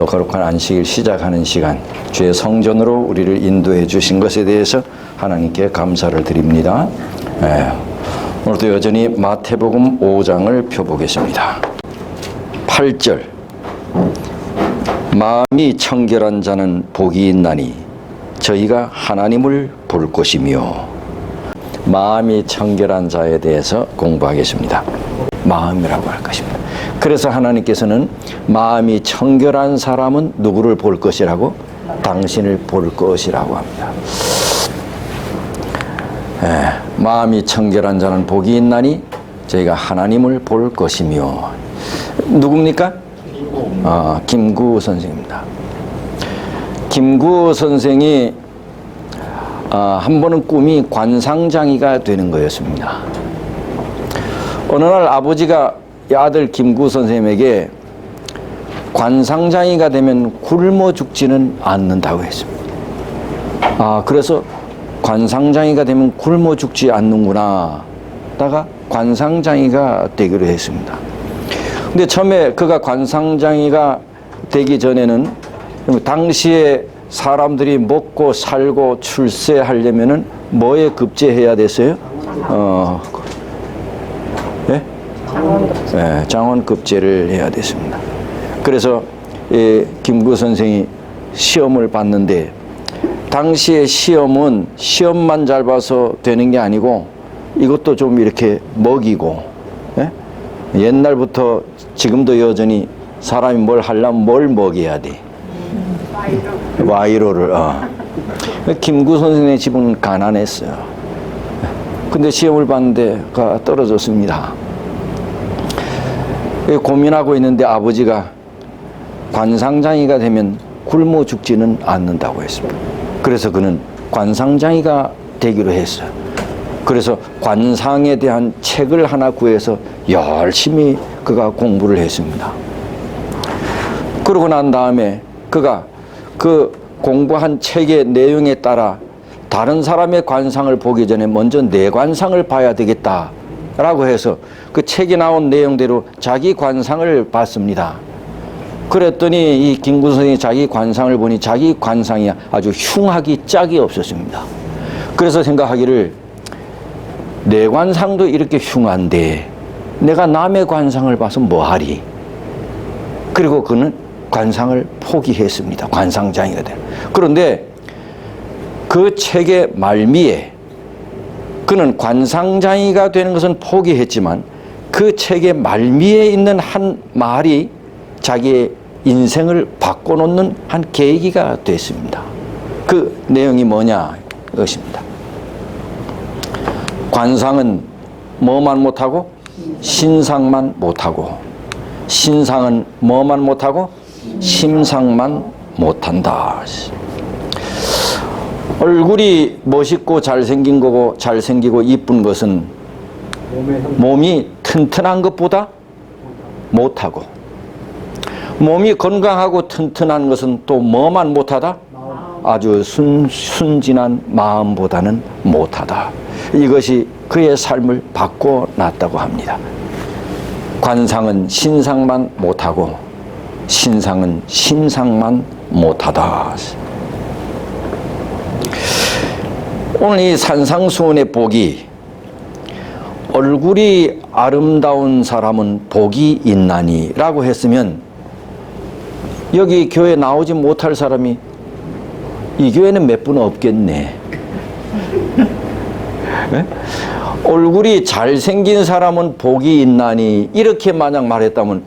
거룩한 안식일 시작하는 시간, 주의 성전으로 우리를 인도해 주신 것에 대해서 하나님께 감사를 드립니다. 오늘도 여전히 마태복음 5장을 펴보겠습니다. 8절, 마음이 청결한 자는 복이 있나니 저희가 하나님을 볼 것이며. 마음이 청결한 자에 대해서 공부하겠습니다. 마음이라고 할 것입니다. 그래서 하나님께서는 마음이 청결한 사람은 누구를 볼 것이라고? 당신을 볼 것이라고 합니다. 마음이 청결한 자는 복이 있나니 저희가 하나님을 볼 것이며. 누굽니까? 김구 선생입니다. 김구 선생이 한 번은 꿈이 관상장이가 되는 거였습니다. 어느 날 아버지가 아들 김구 선생님에게 관상장이가 되면 굶어 죽지는 않는다고 했습니다. 그래서 관상장이가 되면 굶어 죽지 않는구나 다가 관상장이가 되기로 했습니다. 근데 처음에 그가 관상장이가 되기 전에는 당시에 사람들이 먹고 살고 출세하려면은 뭐에 급제해야 됐어요? 장원급제를 해야 됐습니다. 그래서 김구 선생이 시험을 봤는데, 당시의 시험은 시험만 잘 봐서 되는 게 아니고 이것도 좀 이렇게 먹이고, 옛날부터 지금도 여전히 사람이 뭘 하려면 뭘 먹여야 돼? 와이로를. 김구 선생의 집은 가난했어요. 근데 시험을 봤는데 그가 떨어졌습니다. 고민하고 있는데 아버지가 관상장이가 되면 굶어 죽지는 않는다고 했습니다. 그래서 그는 관상장이가 되기로 했어요. 그래서 관상에 대한 책을 하나 구해서 열심히 그가 공부를 했습니다. 그러고 난 다음에 그가 그 공부한 책의 내용에 따라 다른 사람의 관상을 보기 전에 먼저 내 관상을 봐야 되겠다라고 해서 그 책에 나온 내용대로 자기 관상을 봤습니다. 그랬더니 이 김구 선생이 자기 관상을 보니 자기 관상이 아주 흉하기 짝이 없었습니다. 그래서 생각하기를, 내 관상도 이렇게 흉한데 내가 남의 관상을 봐서 뭐하리. 그리고 그는 관상을 포기했습니다. 관상장이가 돼. 그런데 그 책의 말미에 그는 관상장이가 되는 것은 포기했지만 그 책의 말미에 있는 한 말이 자기의 인생을 바꿔놓는 한 계기가 됐습니다. 그 내용이 뭐냐 이것입니다. 관상은 뭐만 못하고? 신상만 못하고, 신상은 뭐만 못하고? 심상만 못한다. 얼굴이 멋있고 잘생긴 거고 잘생기고 이쁜 것은 몸이 튼튼한 것보다 못하고, 몸이 건강하고 튼튼한 것은 또 뭐만 못하다? 아주 순진한 마음보다는 못하다. 이것이 그의 삶을 바꿔놨다고 합니다. 관상은 신상만 못하고 신상은 심상만 못하다. 오늘 이 산상수훈의 복이, 얼굴이 아름다운 사람은 복이 있나니 라고 했으면 여기 교회 나오지 못할 사람이 이 교회는 몇 분 없겠네. 얼굴이 잘생긴 사람은 복이 있나니 이렇게 만약 말했다면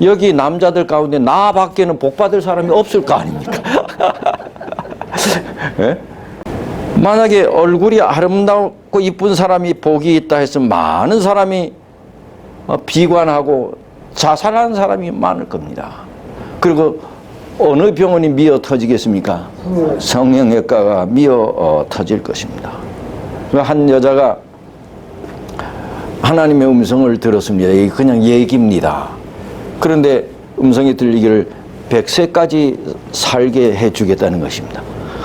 여기 남자들 가운데 나 밖에는 복 받을 사람이 없을 거 아닙니까? 만약에 얼굴이 아름답고 이쁜 사람이 복이 있다 했으면 많은 사람이 비관하고 자살하는 사람이 많을 겁니다. 그리고 어느 병원이 미어 터지겠습니까? 성형외과가 미어 터질 것입니다. 한 여자가 하나님의 음성을 들었습니다. 이게 그냥 얘기입니다. 그런데 음성이 들리기를 100세까지 살게 해주겠다는 것입니다.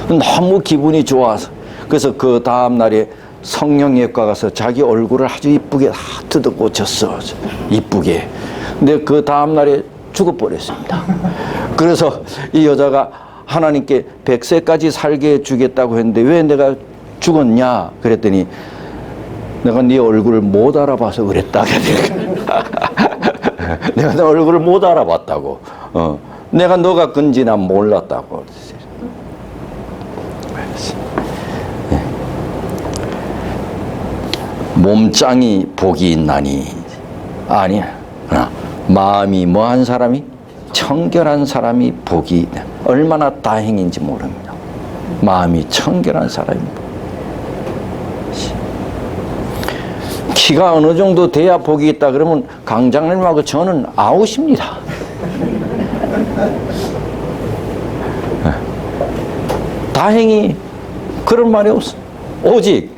너무 기분이 좋아서, 그래서 그 다음 날에 성형외과 가서 자기 얼굴을 아주 이쁘게 뜯어 고쳤어. 이쁘게. 근데 그 다음 날에 죽어버렸습니다. 그래서 이 여자가 하나님께 100세까지 살게 해주겠다고 했는데 왜 내가 죽었냐 그랬더니 내가 네 얼굴을 못 알아봐서 그랬다. 내가 네 얼굴을 못 알아봤다고. 내가 너가 건지 난 몰랐다고. 몸짱이 복이 있나니 아니야. 마음이 뭐한 사람이 청결한 사람이 복이 있다. 얼마나 다행인지 모릅니다. 마음이 청결한 사람이 키가 어느 정도 돼야 복이 있다 그러면 강장님하고 저는 아웃입니다. 다행히 그런 말이 없어. 오직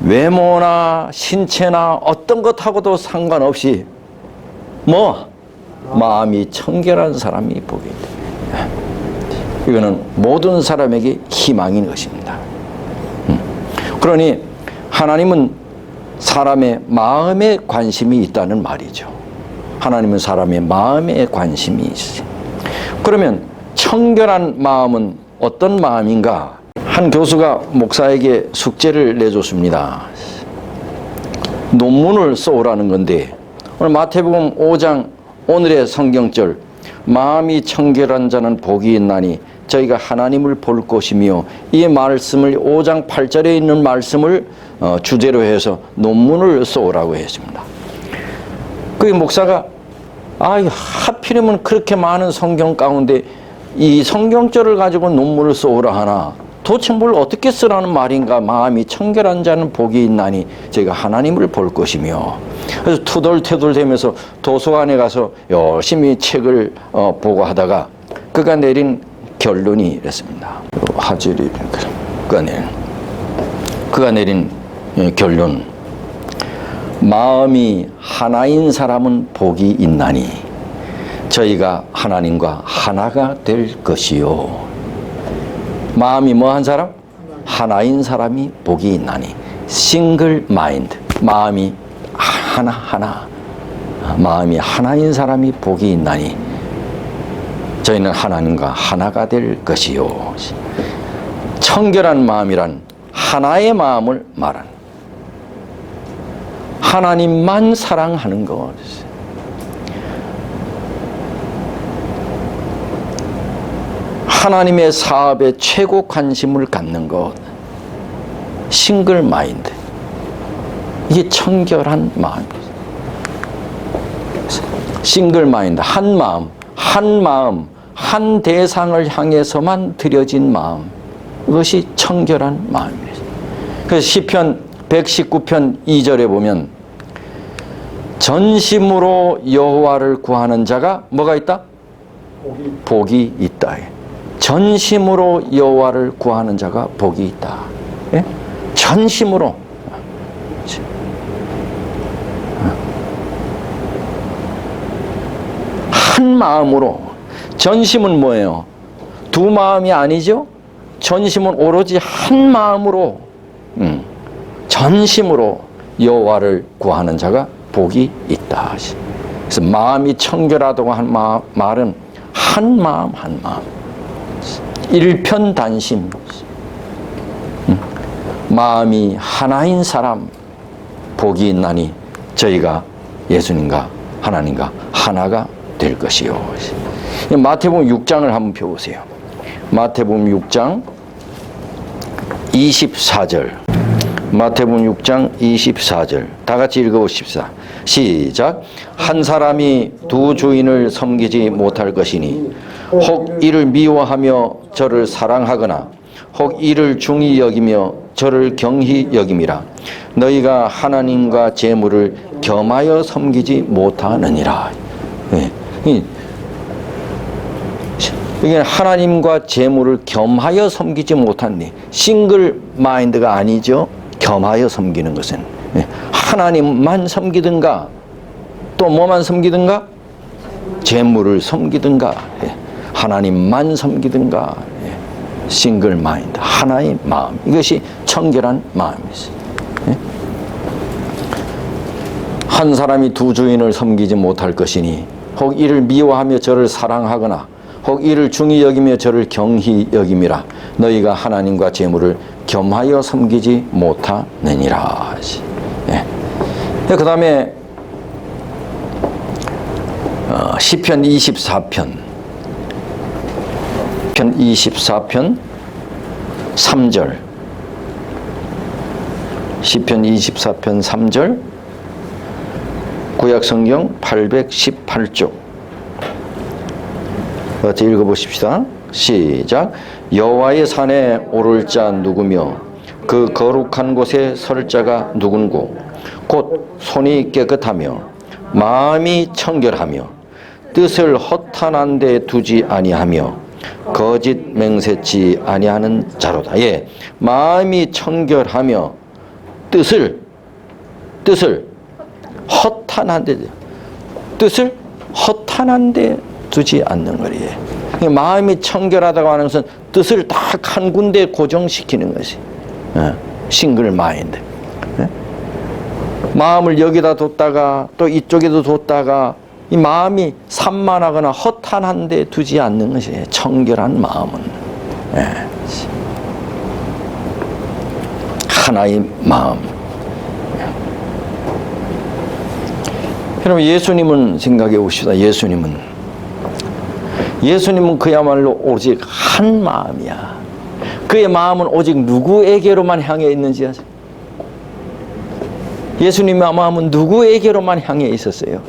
외모나 신체나 어떤 것하고도 상관없이 마음이 청결한 사람이 복이 있다. 이거는 모든 사람에게 희망인 것입니다. 그러니 하나님은 사람의 마음에 관심이 있다는 말이죠. 하나님은 사람의 마음에 관심이 있어요. 그러면 청결한 마음은 어떤 마음인가? 한 교수가 목사에게 숙제를 내줬습니다. 논문을 써오라는 건데 오늘 마태복음 5장 오늘의 성경절 마음이 청결한 자는 복이 있나니 저희가 하나님을 볼 것이며 이 말씀을 5장 8절에 있는 말씀을 주제로 해서 논문을 써오라고 했습니다. 그 목사가 하필이면 그렇게 많은 성경 가운데 이 성경절을 가지고 논문을 써오라 하나 도대체 뭘 어떻게 쓰라는 말인가. 마음이 청결한 자는 복이 있나니 저희가 하나님을 볼 것이며 그래서 투덜투덜대면서 도서관에 가서 열심히 책을 보고 하다가 그가 내린 결론이 이랬습니다. 화질이 그가 내린 결론 마음이 하나인 사람은 복이 있나니 저희가 하나님과 하나가 될 것이요. 마음이 뭐한 사람? 하나인 사람이 복이 있나니 싱글 마인드 마음이 하나 마음이 하나인 사람이 복이 있나니 저희는 하나님과 하나가 될 것이요. 청결한 마음이란 하나의 마음을 말하는 하나님만 사랑하는 것. 하나님의 사업에 최고 관심을 갖는 것. 싱글 마인드. 이게 청결한 마음입니다. 싱글 마인드. 한 마음, 한 대상을 향해서만 들여진 마음. 이것이 청결한 마음입니다. 그래서 시편 119편 2절에 보면 전심으로 여호와를 구하는 자가 뭐가 있다? 복이 있다. 전심으로 여호와를 구하는 자가 복이 있다. 예? 전심으로. 한 마음으로. 전심은 뭐예요? 두 마음이 아니죠? 전심은 오로지 한 마음으로 전심으로 여호와를 구하는 자가 복이 있다. 그래서 마음이 청결하다고 한 말은 한 마음 일편단심 마음이 하나인 사람 복이 있나니 저희가 예수님과 하나님과 하나가 될 것이요. 마태복음 6장을 한번 펴보세요. 마태복음 6장 24절. 마태복음 6장 24절. 다 같이 읽어보십시다. 시작. 한 사람이 두 주인을 섬기지 못할 것이니 혹 이를 미워하며 저를 사랑하거나 혹 이를 중히 여기며 저를 경히 여김이라. 너희가 하나님과 재물을 겸하여 섬기지 못하느니라. 이게 하나님과 재물을 겸하여 섬기지 못하니 싱글 마인드가 아니죠. 겸하여 섬기는 것은 하나님만 섬기든가 또 뭐만 섬기든가 재물을 섬기든가 하나님만 섬기든가 싱글 마인드 하나의 마음 이것이 청결한 마음이죠. 한 사람이 두 주인을 섬기지 못할 것이니 혹 이를 미워하며 저를 사랑하거나 혹 이를 중히 여기며 저를 경히 여김이라. 너희가 하나님과 재물을 겸하여 섬기지 못하느니라. 예. 그 다음에 시편 24편 3절, 시편 24편 3절, 구약성경 818쪽. 같이 읽어보십시다. 시작. 여호와의 산에 오를 자 누구며 그 거룩한 곳에 설 자가 누군고 곧 손이 깨끗하며 마음이 청결하며 뜻을 허탄한 데 두지 아니하며 거짓 맹세치 아니하는 자로다. 예, 마음이 청결하며 뜻을 허탄한 데 두지 않는 거예요. 마음이 청결하다고 하는 것은 뜻을 딱 한 군데 고정시키는 것이 싱글 마인드. 마음을 여기다 뒀다가 또 이쪽에도 뒀다가 이 마음이 산만하거나 허탄한 데 두지 않는 것이 청결한 마음은 하나의 마음. 여러분, 예수님은 생각해 봅시다. 예수님은 그야말로 오직 한 마음이야. 그의 마음은 오직 누구에게로만 향해 있는지 아세요? 예수님의 마음은 누구에게로만 향해 있었어요?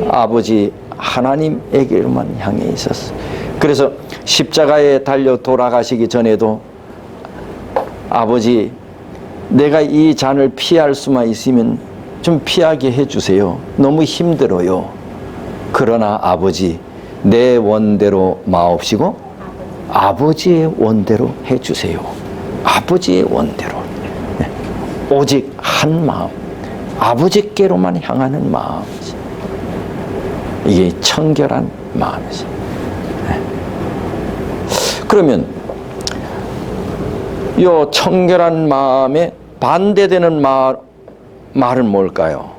아버지 하나님에게로만 향해 있었어요. 그래서 십자가에 달려 돌아가시기 전에도 아버지, 내가 이 잔을 피할 수만 있으면 좀 피하게 해주세요. 너무 힘들어요. 그러나 아버지, 내 원대로 마옵시고 아버지의 원대로 해주세요. 아버지의 원대로. 오직 한 마음, 아버지께로만 향하는 마음이지. 이게 청결한 마음이지. 그러면 이 청결한 마음에 반대되는 말은 뭘까요?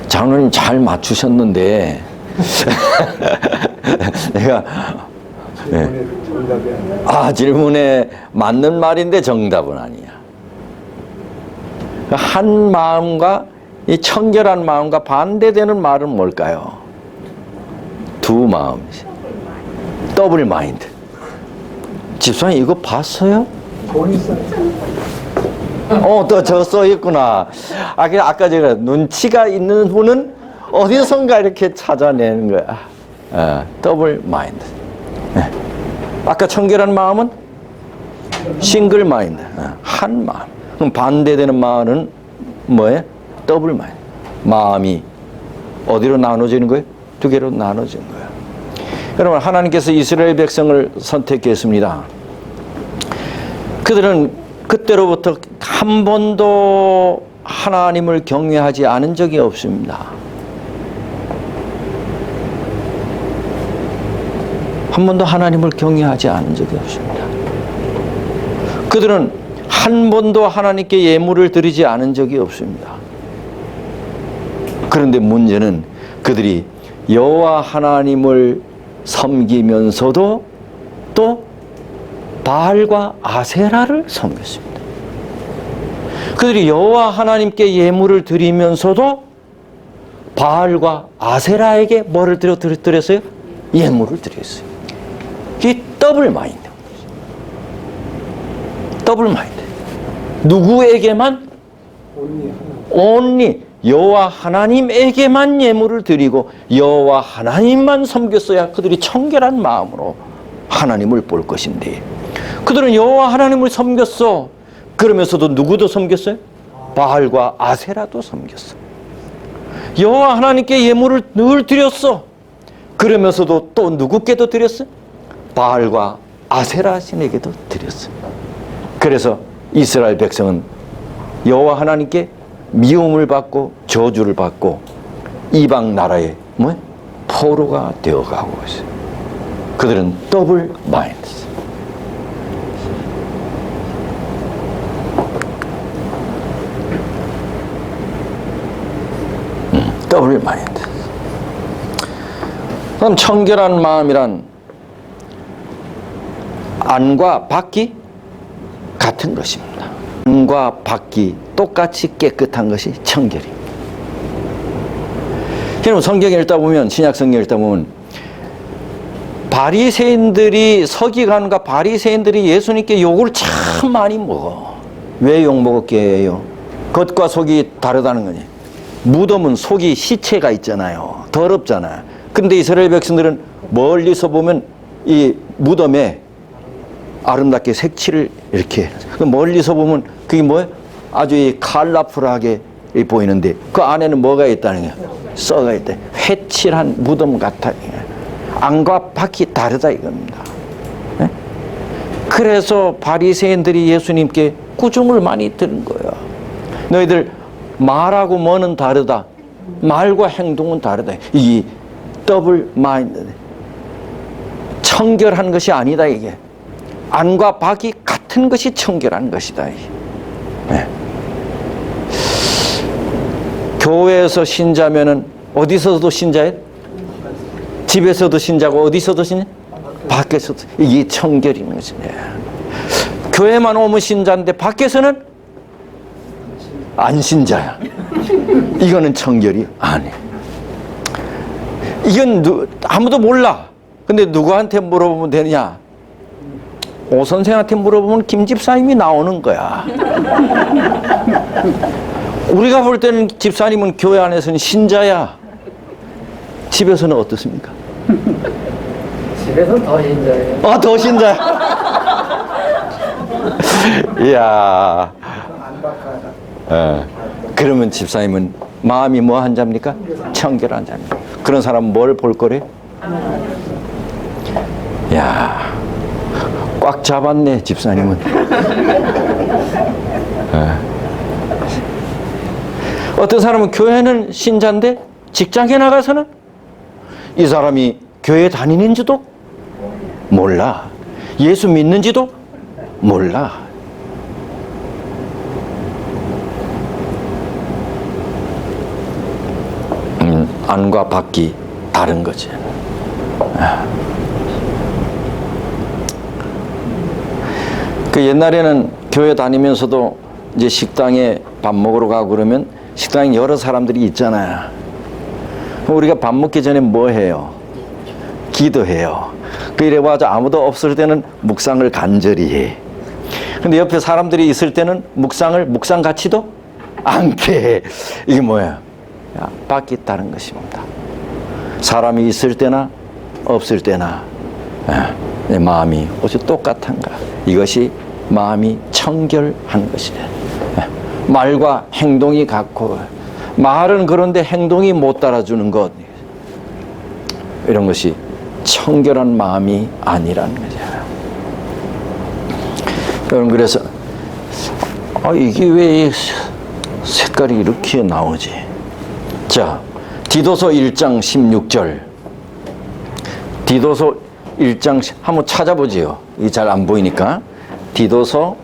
장로님 잘 맞추셨는데 내가 질문에 맞는 말인데 정답은 아니야. 한 마음과 이 청결한 마음과 반대되는 말은 뭘까요? 두 마음이지. 더블 마인드. 집사님 이거 봤어요? 또 저 써있구나. 아까 제가 눈치가 있는 분은 어디선가 이렇게 찾아내는 거야. 더블 마인드. 아까 청결한 마음은 싱글 마인드. 한 마음. 그럼 반대되는 마음은 뭐예요? 더블 마인드. 마음이 어디로 나눠지는 거예요? 두 개로 나눠지는 거예요. 여러분, 하나님께서 이스라엘 백성을 선택했습니다. 그들은 그때로부터 한 번도 하나님을 경외하지 않은 적이 없습니다. 한 번도 하나님을 경외하지 않은 적이 없습니다. 그들은 한 번도 하나님께 예물을 드리지 않은 적이 없습니다. 그런데 문제는 그들이 여호와 하나님을 섬기면서도 또 바알과 아세라를 섬겼습니다. 그들이 여호와 하나님께 예물을 드리면서도 바알과 아세라에게 뭐를 드렸어요? 예물을 드렸어요. 이게 더블 마인드. 더블 마인드. 누구에게만? only 여호와 하나님에게만 예물을 드리고 여호와 하나님만 섬겼어야 그들이 청결한 마음으로 하나님을 볼 것인데, 그들은 여호와 하나님을 섬겼어. 그러면서도 누구도 섬겼어요? 바알과 아세라도 섬겼어. 여호와 하나님께 예물을 늘 드렸어. 그러면서도 또 누구께도 드렸어요? 바알과 아세라 신에게도 드렸어. 그래서 이스라엘 백성은 여호와 하나님께 미움을 받고 저주를 받고 이방 나라의 포로가 되어가고 있어요. 그들은 더블 마인드. 더블 마인드. 그럼 청결한 마음이란 안과 밖이 같은 것입니다. 안과 밖이 똑같이 깨끗한 것이 청결입니다. 여러분 성경에 읽다 보면, 신약 성경에 읽다 보면 바리새인들이, 서기관과 바리새인들이 예수님께 욕을 참 많이 먹어. 왜 욕 먹었게 해요? 겉과 속이 다르다는 거지. 무덤은 속이 시체가 있잖아요. 더럽잖아. 근데 이스라엘 백성들은 멀리서 보면 이 무덤에 아름답게 색칠을 이렇게, 멀리서 보면 그게 뭐예요? 아주 이 컬러풀하게 보이는데 그 안에는 뭐가 있다는 거야? 썩어 있다. 회칠한 무덤 같아. 안과 밖이 다르다 이겁니다. 네? 그래서 바리새인들이 예수님께 꾸중을 많이 들은 거예요. 너희들 말하고 뭐는 다르다. 말과 행동은 다르다. 이 더블 마인드. 청결한 것이 아니다 이게. 안과 밖이 같은 것이 청결한 것이다. 네. 교회에서 신자면은 어디서도 신자예요? 집에서도 신자고 어디서도 신자? 밖에서도. 이게 청결인 거지. 교회만 오면 신자인데 밖에서는 안 신자야. 이거는 청결이 아니야. 이건 아무도 몰라. 근데 누구한테 물어보면 되느냐? 오 선생한테 물어보면 김 집사님이 나오는 거야. 우리가 볼 때는 집사님은 교회 안에서는 신자야. 집에서는 어떻습니까? 집에서는 더 신자예요. 더 신자야. 이야. 안박하다. 그러면 집사님은 마음이 뭐 한 자입니까? 청결한 자입니다. 그런 사람은 뭘 볼 거래? 야, 꽉 잡았네 집사님은. 어떤 사람은 교회는 신자인데 직장에 나가서는 이 사람이 교회 다니는지도 몰라. 예수 믿는지도 몰라. 안과 밖이 다른 거지. 그 옛날에는 교회 다니면서도 이제 식당에 밥 먹으러 가고 그러면 식당에 여러 사람들이 있잖아요. 우리가 밥 먹기 전에 뭐 해요? 기도해요. 그 이래봐도 아무도 없을 때는 묵상을 간절히 해. 근데 옆에 사람들이 있을 때는 묵상 같이도 않게 해. 이게 뭐야? 밖이 다른 것입니다. 사람이 있을 때나 없을 때나 내 마음이 어찌 똑같은가? 이것이 마음이 청결한 것이다. 말과 행동이 같고, 말은 그런데 행동이 못 따라주는 것, 이런 것이 청결한 마음이 아니라는 거죠. 여러분, 그래서 이게 왜 색깔이 이렇게 나오지? 자, 디도서 1장 16절. 디도서 1장 한번 찾아보지요. 이게 잘 안 보이니까. 디도서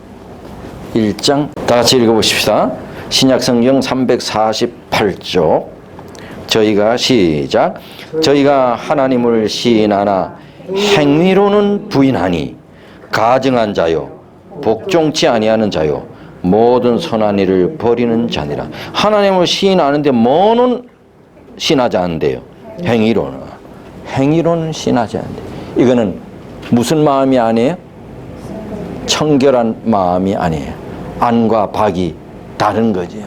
1장 다 같이 읽어보십시다. 신약성경 348쪽. 저희가 시작. 저희가 하나님을 시인하나 행위로는 부인하니 가증한 자요 복종치 아니하는 자요 모든 선한 일을 버리는 자니라. 하나님을 시인하는데 뭐는 시인하지 않는데요? 행위로는 시인하지 않는데, 이거는 무슨 마음이 아니에요? 청결한 마음이 아니에요. 안과 밖이 다른 거죠.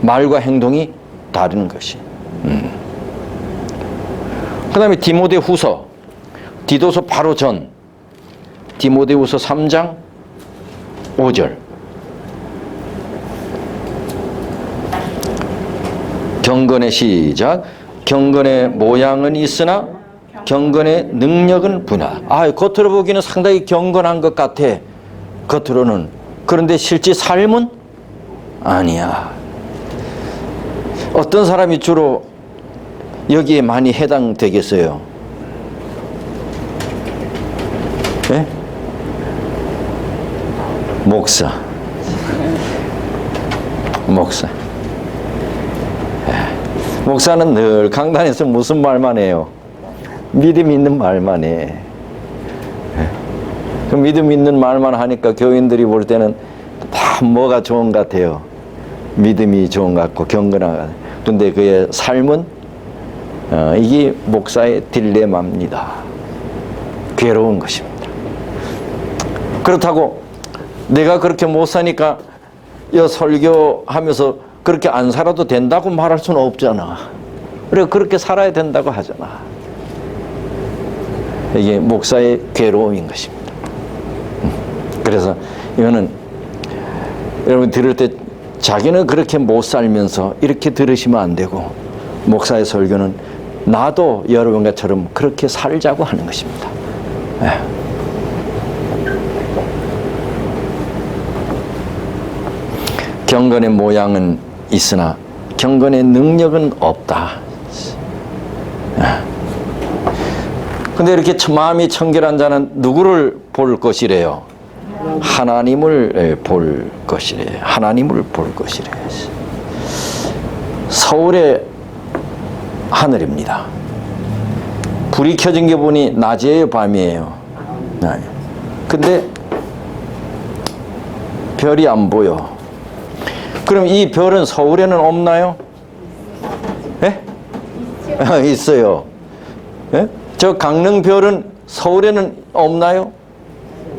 말과 행동이 다른 것이. 그 다음에 디모데후서, 디도서 바로 전 디모데후서 3장 5절. 경건의 시작. 경건의 모양은 있으나 경건의 능력은 분하. 겉으로 보기는 상당히 경건한 것 같아. 겉으로는. 그런데 실제 삶은 아니야. 어떤 사람이 주로 여기에 많이 해당되겠어요? 네? 목사. 목사는 늘 강단에서 무슨 말만 해요? 믿음 있는 말만 해. 그 믿음 있는 말만 하니까 교인들이 볼 때는 다 뭐가 좋은 것 같아요. 믿음이 좋은 것 같고 경건한 것 같아요. 그런데 그의 삶은 이게 목사의 딜레마입니다. 괴로운 것입니다. 그렇다고 내가 그렇게 못 사니까 설교하면서 그렇게 안 살아도 된다고 말할 수는 없잖아. 그래 그렇게 살아야 된다고 하잖아. 이게 목사의 괴로움인 것입니다. 그래서 이거는 여러분 들을 때 자기는 그렇게 못 살면서 이렇게 들으시면 안 되고, 목사의 설교는 나도 여러분과처럼 그렇게 살자고 하는 것입니다. 경건의 모양은 있으나 경건의 능력은 없다. 근데 이렇게 마음이 청결한 자는 누구를 볼 것이래요? 하나님을 볼 것이래. 하나님을 볼 것이래. 서울의 하늘입니다. 불이 켜진 게 보니 낮이에요, 밤이에요? 근데 별이 안 보여. 그럼 이 별은 서울에는 없나요? 예? 있어요. 예? 저 강릉별은 서울에는 없나요?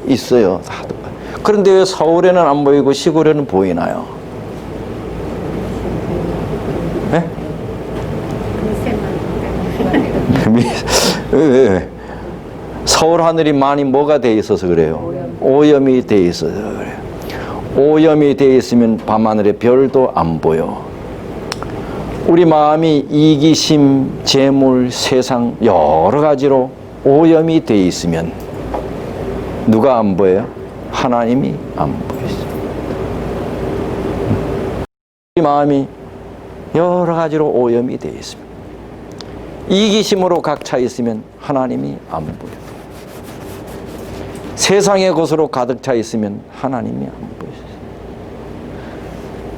있어요. 그런데 왜 서울에는 안 보이고 시골에는 보이나요? 네? 왜? 서울 하늘이 많이 뭐가 돼 있어서 그래요? 오염이 돼 있어서 그래요. 오염이 돼 있으면 밤하늘에 별도 안 보여. 우리 마음이 이기심, 재물, 세상 여러 가지로 오염이 돼 있으면 누가 안 보여요? 하나님이 안 보이죠. 우리 마음이 여러 가지로 오염이 되어 있습니다. 이기심으로 각 차 있으면 하나님이 안 보여요. 세상의 것으로 가득 차 있으면 하나님이 안 보여요.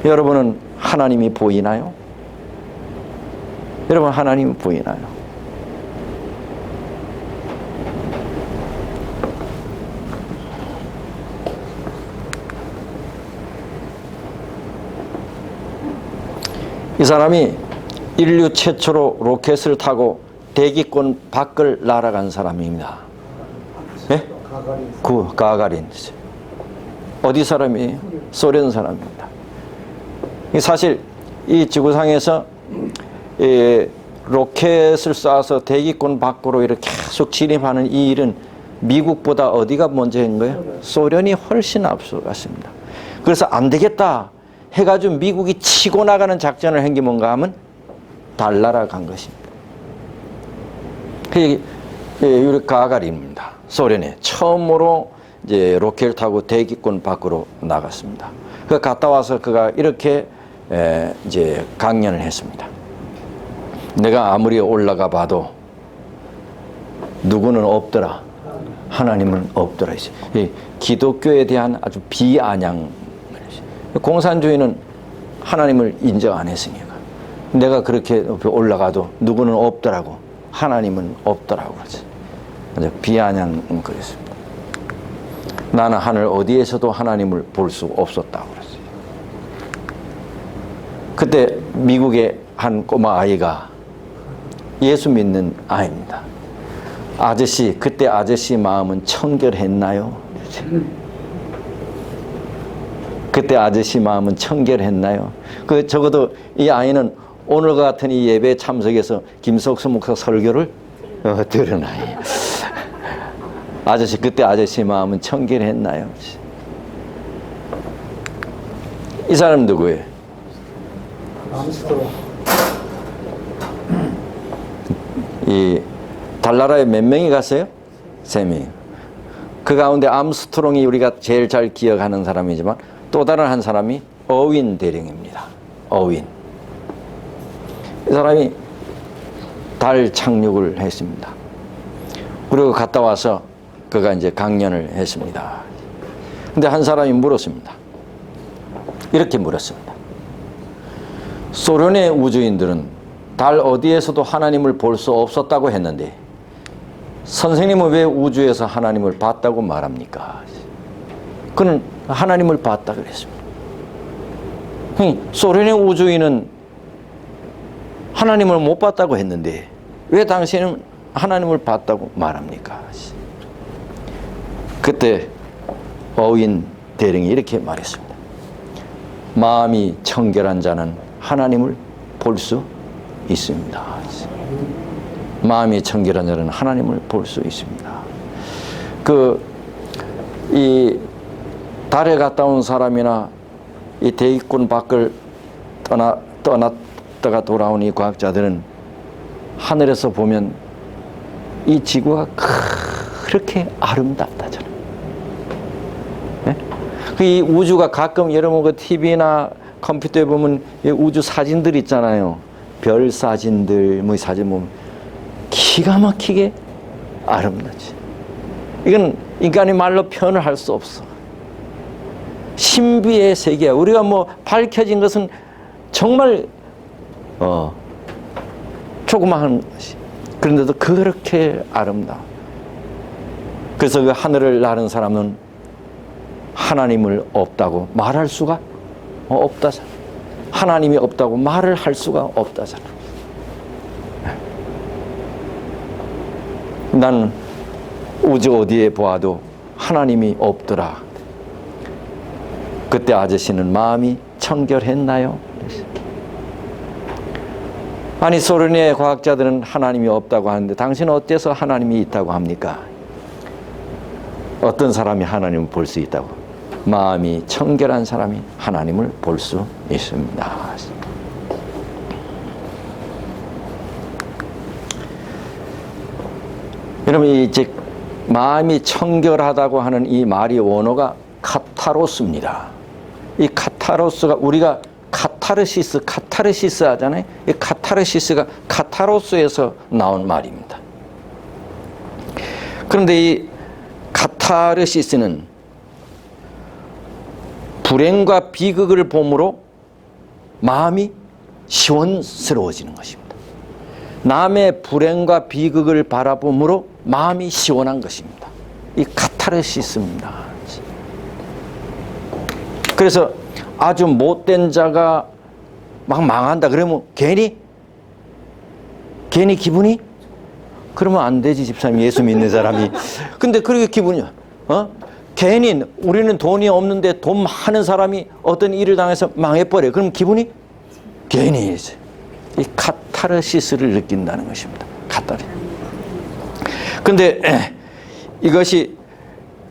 여러분은 하나님이 보이나요? 여러분 하나님이 보이나요? 이 사람이 인류 최초로 로켓을 타고 대기권 밖을 날아간 사람입니다. 예? 가가린. 어디 사람이에요? 소련 사람입니다. 사실 이 지구상에서 로켓을 쏴서 대기권 밖으로 이렇게 계속 진입하는 이 일은 미국보다 어디가 먼저 한 거예요? 소련이 훨씬 앞서갔습니다. 그래서 안 되겠다 해가지고 미국이 치고 나가는 작전을 한 게 뭔가 하면 달나라 간 것입니다. 유리 가가린입니다. 소련에 처음으로 이제 로켓을 타고 대기권 밖으로 나갔습니다. 그 갔다 와서 그가 이렇게 이제 강연을 했습니다. 내가 아무리 올라가 봐도 누구는 없더라. 하나님은 없더라. 기독교에 대한 아주 비아냥. 공산주의는 하나님을 인정 안 했으니까. 내가 그렇게 올라가도 누구는 없더라고. 하나님은 없더라고. 그러지. 비아냥 그랬습니다. 나는 하늘 어디에서도 하나님을 볼 수 없었다고 그랬어요. 그때 미국의 한 꼬마 아이가 예수 믿는 아이입니다. 아저씨, 그때 아저씨 마음은 청결했나요? 그때 아저씨 마음은 청결했나요? 적어도 이 아이는 오늘 같은 이 예배에 참석해서 김석수 목사 설교를 들은 아이. 아저씨, 그때 아저씨 마음은 청결했나요? 이 사람 누구예요? 이 달나라에 몇 명이 갔어요? 3명. 그 가운데 암스트롱이 우리가 제일 잘 기억하는 사람이지만 또 다른 한 사람이 어윈 대령입니다. 어윈. 이 사람이 달 착륙을 했습니다. 그리고 갔다 와서 그가 이제 강연을 했습니다. 근데 한 사람이 물었습니다. 이렇게 물었습니다. 소련의 우주인들은 달 어디에서도 하나님을 볼 수 없었다고 했는데 선생님은 왜 우주에서 하나님을 봤다고 말합니까? 그는 하나님을 봤다 그랬습니다. 소련의 우주인은 하나님을 못 봤다고 했는데 왜 당신은 하나님을 봤다고 말합니까? 그때 어윈 대령이 이렇게 말했습니다. 마음이 청결한 자는 하나님을 볼 수 있습니다. 마음이 청결한 자는 하나님을 볼 수 있습니다. 이 달에 갔다 온 사람이나 이 대기권 밖을 떠났다가 돌아온 이 과학자들은 하늘에서 보면 이 지구가 그렇게 아름답다잖아요. 네? 이 우주가 가끔 여러분 그 TV나 컴퓨터에 보면 우주 사진들 있잖아요. 별 사진들, 뭐 사진 보면 기가 막히게 아름답지. 이건 인간의 말로 표현을 할 수 없어. 신비의 세계야. 우리가 뭐 밝혀진 것은 정말 조그마한 것이. 그런데도 그렇게 아름다워. 그래서 그 하늘을 나는 사람은 하나님을 없다고 말할 수가 없다잖아. 하나님이 없다고 말을 할 수가 없다잖아. 나는 우주 어디에 보아도 하나님이 없더라. 그때 아저씨는 마음이 청결했나요? 아니 소련의 과학자들은 하나님이 없다고 하는데 당신은 어때서 하나님이 있다고 합니까? 어떤 사람이 하나님을 볼 수 있다고? 마음이 청결한 사람이 하나님을 볼 수 있습니다. 여러분 이제 마음이 청결하다고 하는 이 말이 원어가 카타로스입니다. 이 카타로스가 우리가 카타르시스 하잖아요. 이 카타르시스가 카타로스에서 나온 말입니다. 그런데 이 카타르시스는 불행과 비극을 봄으로 마음이 시원스러워지는 것입니다. 남의 불행과 비극을 바라봄으로 마음이 시원한 것입니다. 이 카타르시스입니다. 그래서 아주 못된 자가 막 망한다 그러면 괜히 기분이 그러면 안 되지. 집사님, 예수 믿는 사람이. 근데 그렇게 기분이야. 괜히 우리는 돈이 없는데 돈 많은 사람이 어떤 일을 당해서 망해버려. 그럼 기분이 괜히 이 카타르시스를 느낀다는 것입니다. 근데 이것이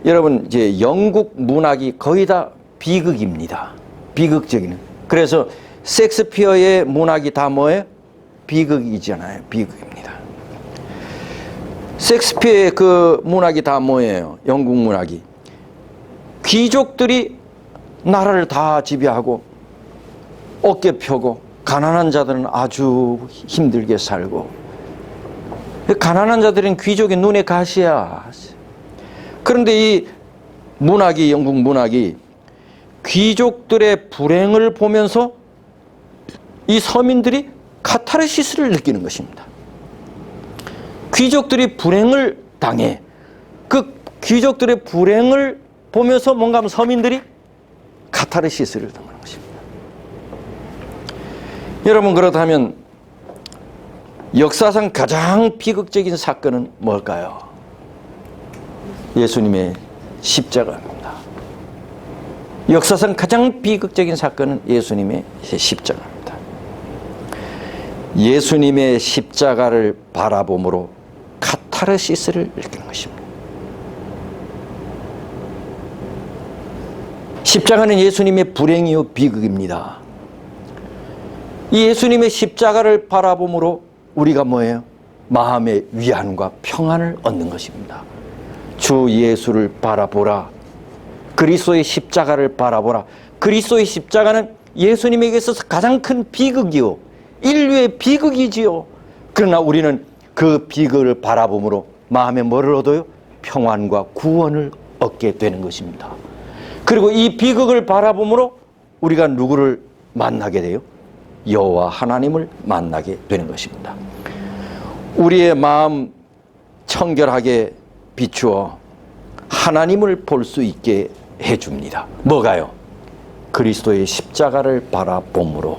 여러분 이제 영국 문학이 거의 다 비극입니다. 비극적인. 그래서 셰익스피어의 문학이 다 뭐예요? 비극이잖아요. 비극입니다. 셰익스피어의 그 문학이 다 뭐예요? 영국 문학이. 귀족들이 나라를 다 지배하고 어깨 펴고 가난한 자들은 아주 힘들게 살고 가난한 자들은 귀족의 눈에 가시야. 그런데 이 문학이 영국 문학이 귀족들의 불행을 보면서 이 서민들이 카타르시스를 느끼는 것입니다. 귀족들이 불행을 당해. 그 귀족들의 불행을 보면서 뭔가 하면 서민들이 카타르시스를 당하는 것입니다. 여러분 그렇다면 역사상 가장 비극적인 사건은 뭘까요? 예수님의 십자가입니다. 역사상 가장 비극적인 사건은 예수님의 십자가입니다. 예수님의 십자가를 바라봄으로 카타르시스를 느끼는 것입니다. 십자가는 예수님의 불행이요 비극입니다. 이 예수님의 십자가를 바라봄으로 우리가 뭐예요? 마음의 위안과 평안을 얻는 것입니다. 주 예수를 바라보라. 그리스도의 십자가를 바라보라. 그리스도의 십자가는 예수님에게 있어서 가장 큰 비극이요. 인류의 비극이지요. 그러나 우리는 그 비극을 바라봄으로 마음에 뭐를 얻어요? 평안과 구원을 얻게 되는 것입니다. 그리고 이 비극을 바라봄으로 우리가 누구를 만나게 돼요? 여호와 하나님을 만나게 되는 것입니다. 우리의 마음 청결하게 비추어 하나님을 볼 수 있게 해줍니다. 뭐가요? 그리스도의 십자가를 바라봄으로,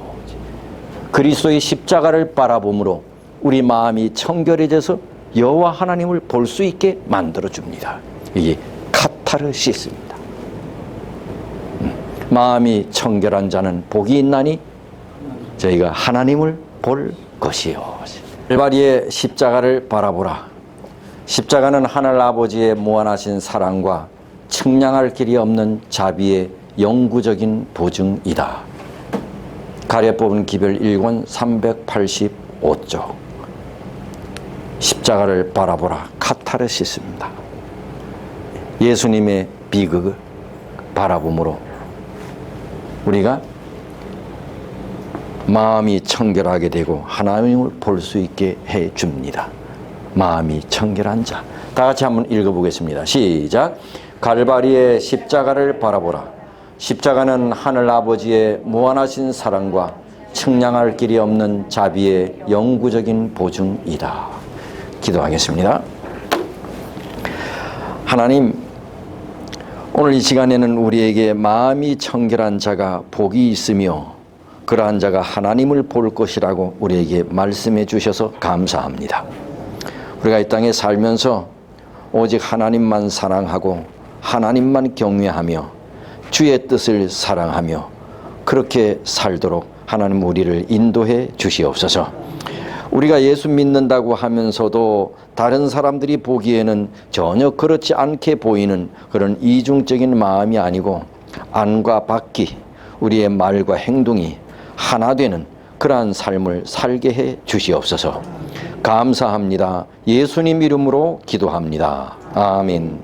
그리스도의 십자가를 바라봄으로 우리 마음이 청결해져서 여호와 하나님을 볼 수 있게 만들어줍니다. 이게 카타르시스입니다. 마음이 청결한 자는 복이 있나니 저희가 하나님을 볼 것이요. 갈바리의 십자가를 바라보라. 십자가는 하늘 아버지의 무한하신 사랑과 측량할 길이 없는 자비의 영구적인 보증이다. 가려 뽑은 기별 1권 385쪽. 십자가를 바라보라. 카타르시스입니다. 예수님의 비극을 바라봄으로 우리가 마음이 청결하게 되고 하나님을 볼 수 있게 해줍니다. 마음이 청결한 자. 다 같이 한번 읽어보겠습니다. 시작. 갈바리의 십자가를 바라보라. 십자가는 하늘 아버지의 무한하신 사랑과 측량할 길이 없는 자비의 영구적인 보증이다. 기도하겠습니다. 하나님, 오늘 이 시간에는 우리에게 마음이 청결한 자가 복이 있으며 그러한 자가 하나님을 볼 것이라고 우리에게 말씀해 주셔서 감사합니다. 우리가 이 땅에 살면서 오직 하나님만 사랑하고 하나님만 경외하며 주의 뜻을 사랑하며 그렇게 살도록 하나님 우리를 인도해 주시옵소서. 우리가 예수 믿는다고 하면서도 다른 사람들이 보기에는 전혀 그렇지 않게 보이는 그런 이중적인 마음이 아니고 안과 밖이, 우리의 말과 행동이 하나 되는 그러한 삶을 살게 해 주시옵소서. 감사합니다. 예수님 이름으로 기도합니다. 아멘.